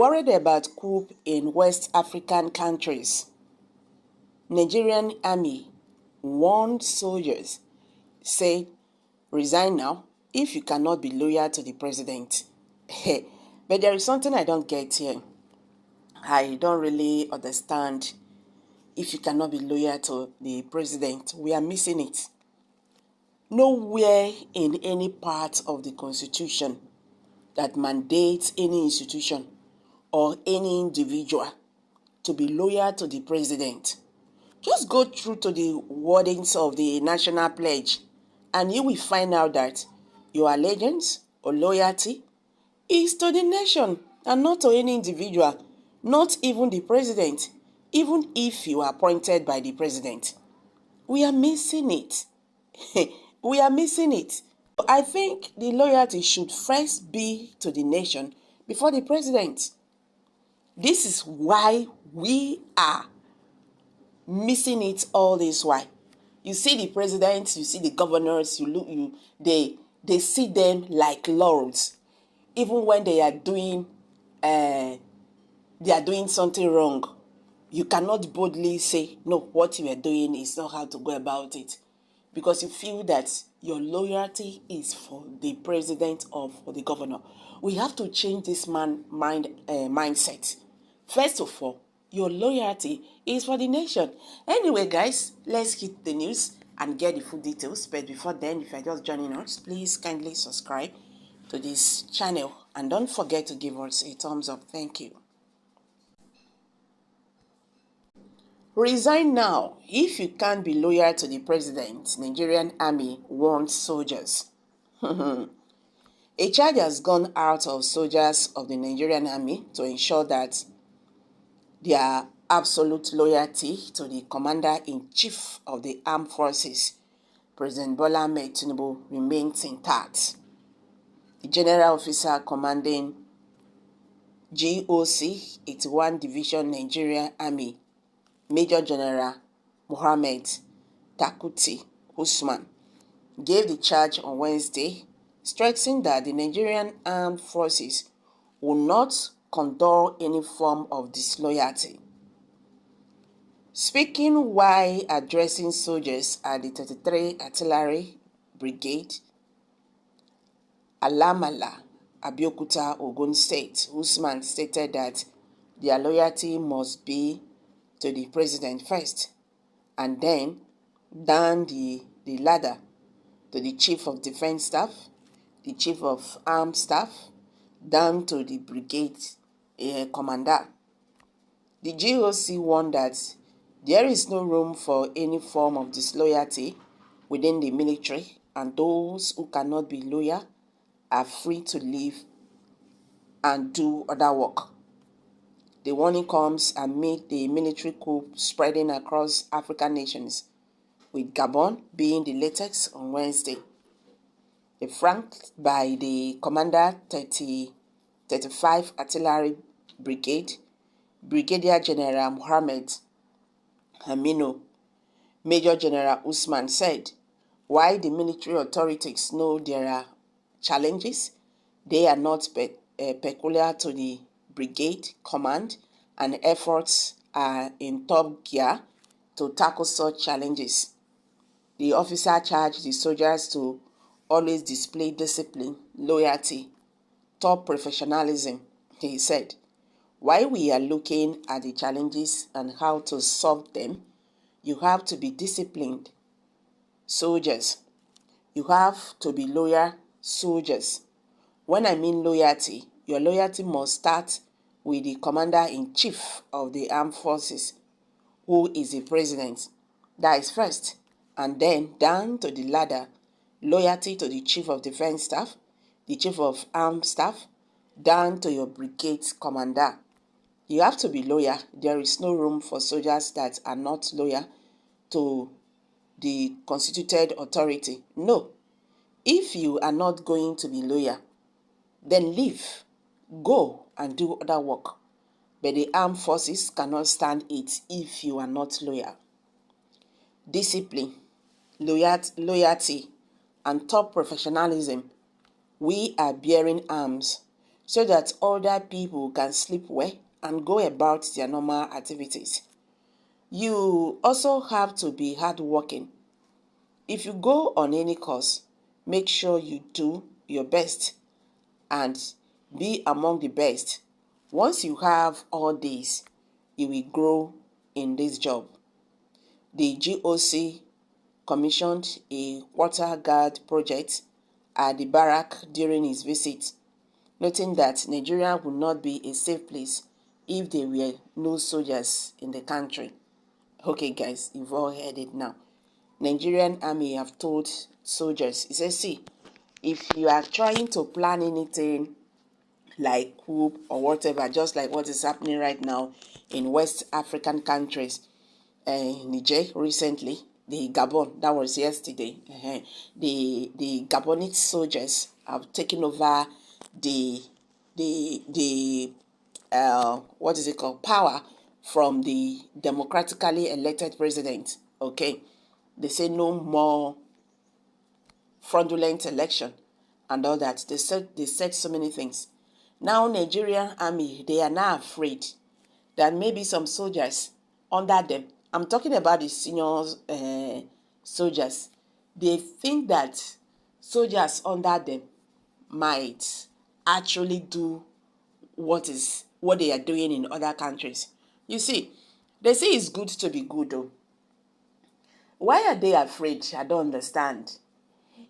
Worried about coup in West African countries, Nigerian army warned soldiers, said, resign now if you cannot be loyal to the president. But there is something I don't get here. I don't really understand. If you cannot be loyal to the president, we are missing it. Nowhere in any part of the constitution that mandates any institution or any individual to be loyal to the president. Just go through to the wordings of the national pledge and you will find out that your allegiance or loyalty is to the nation and not to any individual, not even the president, even if you are appointed by the president. We are missing it. We are missing it. I think the loyalty should first be to the nation before the president. This is why we are missing it all this while. You see the president, you see the governors, they see them like lords. Even when they are doing something wrong, you cannot boldly say, no, what you are doing is not how to go about it. Because you feel that your loyalty is for the president or for the governor. We have to change this mindset. First of all, your loyalty is for the nation. Anyway, guys, let's hit the news and get the full details. But before then, if you're just joining us, please kindly subscribe to this channel. And don't forget to give us a thumbs up. Thank you. Resign now if you can't be loyal to the president, Nigerian army warns soldiers. A charge has gone out of soldiers of the Nigerian army to ensure that their absolute loyalty to the commander-in-chief of the armed forces, President TINUBU, remains intact. The general officer commanding GOC 81 Division Nigerian Army, Major General Mohammed Takuti Usman, gave the charge on Wednesday, stressing that the Nigerian armed forces will not condone any form of disloyalty. Speaking while addressing soldiers at the 33 Artillery Brigade, Alamala, Abeokuta, Ogun State, Usman stated that their loyalty must be to the president first, and then down the ladder to the chief of defense staff, the chief of armed staff, down to the brigade commander. The GOC warned that there is no room for any form of disloyalty within the military, and those who cannot be loyal are free to leave and do other work. The warning comes amid the military coup spreading across African nations, with Gabon being the latest on Wednesday. The flanked by the Commander 35 Artillery Brigade, Brigadier General Mohammed Aminu. Major General Usman said, while the military authorities know there are challenges, they are not peculiar to the brigade command, and efforts are in top gear to tackle such challenges. The officer charged the soldiers to always display discipline, loyalty, top professionalism. He said, while we are looking at the challenges and how to solve them, you have to be disciplined soldiers. You have to be loyal soldiers. When I mean loyalty, your loyalty must start with the commander-in-chief of the armed forces, who is the president. That is first. And then down to the ladder, loyalty to the chief of defense staff, the chief of armed staff, down to your brigade commander. You have to be loyal. There is no room for soldiers that are not loyal to the constituted authority. No. If you are not going to be loyal, then leave. Go and do other work. But the armed forces cannot stand it if you are not loyal. Discipline, loyalty, and top professionalism. We are bearing arms so that other people can sleep well and go about their normal activities. You also have to be hardworking. If you go on any course, make sure you do your best and be among the best. Once you have all these, you will grow in this job. The GOC commissioned a quarter guard project at the barrack during his visit, noting that Nigeria would not be a safe place if there were no soldiers in the country. Okay guys, you've all heard it now. Nigerian army have told soldiers, he says, see, if you are trying to plan anything like COUP or whatever, just like what is happening right now in West African countries, Niger recently, the Gabon, that was yesterday, the Gabonese soldiers have taken over the what is it called, power from the democratically elected president. Okay, they say no more fraudulent election and all that. They said so many things. Now Nigerian army, they are now afraid that maybe some soldiers under them, I'm talking about the senior soldiers, they think that soldiers under them might actually do what they are doing in other countries. You see, they say it's good to be good though. Why are they afraid? I don't understand.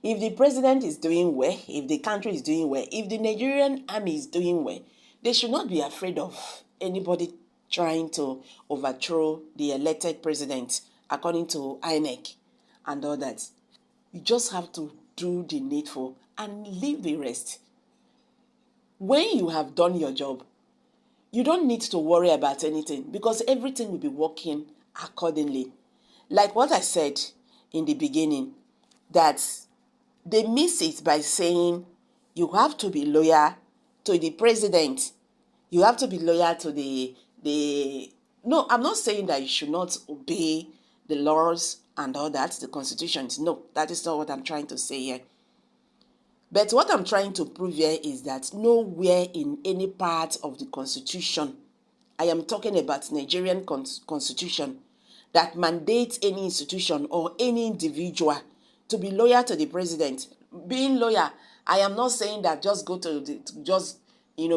If the president is doing well, if the country is doing well, if the Nigerian army is doing well, they should not be afraid of anybody trying to overthrow the elected president according to INEC and all that. You just have to do the needful and leave the rest. When you have done your job, you don't need to worry about anything because everything will be working accordingly. Like what I said in the beginning, that they miss it by saying you have to be loyal to the president. You have to be loyal to the no, I'm not saying that you should not obey the laws and all that, the constitutions. No, that is not what I'm trying to say here. But what I'm trying to prove here is that nowhere in any part of the constitution, I am talking about Nigerian constitution, that mandates any institution or any individual to be loyal to the president. Being loyal, I am not saying that just go to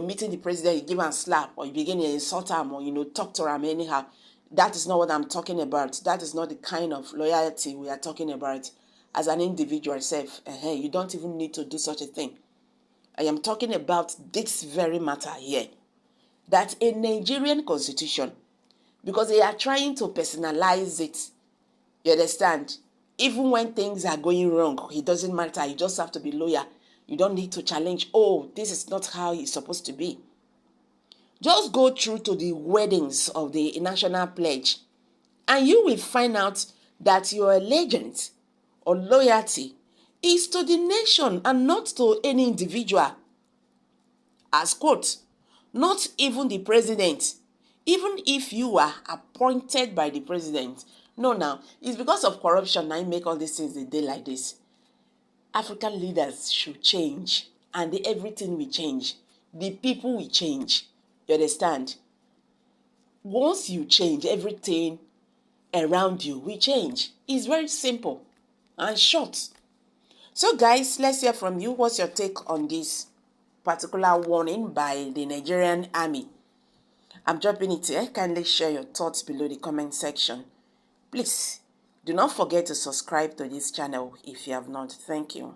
meeting the president, you give him a slap or you begin to insult him or talk to him anyhow. That is not what I'm talking about. That is not the kind of loyalty we are talking about as an individual self. You don't even need to do such a thing. I am talking about this very matter here, that a Nigerian constitution, because they are trying to personalize it, you understand? Even when things are going wrong, it doesn't matter. You just have to be loyal. You don't need to challenge, oh, this is not how it's supposed to be. Just go through to the wordings of the national pledge and you will find out that your allegiance or loyalty is to the nation and not to any individual. As quote, not even the president, even if you are appointed by the president. No, now, it's because of corruption I make all these things a day like this. African leaders should change and everything will change. The people will change. You understand? Once you change, everything around you will change. It's very simple and short. So guys, let's hear from you. What's your take on this particular warning by the Nigerian army? I'm dropping it here. Kindly share your thoughts below the comment section. Please do not forget to subscribe to this channel if you have not. Thank you.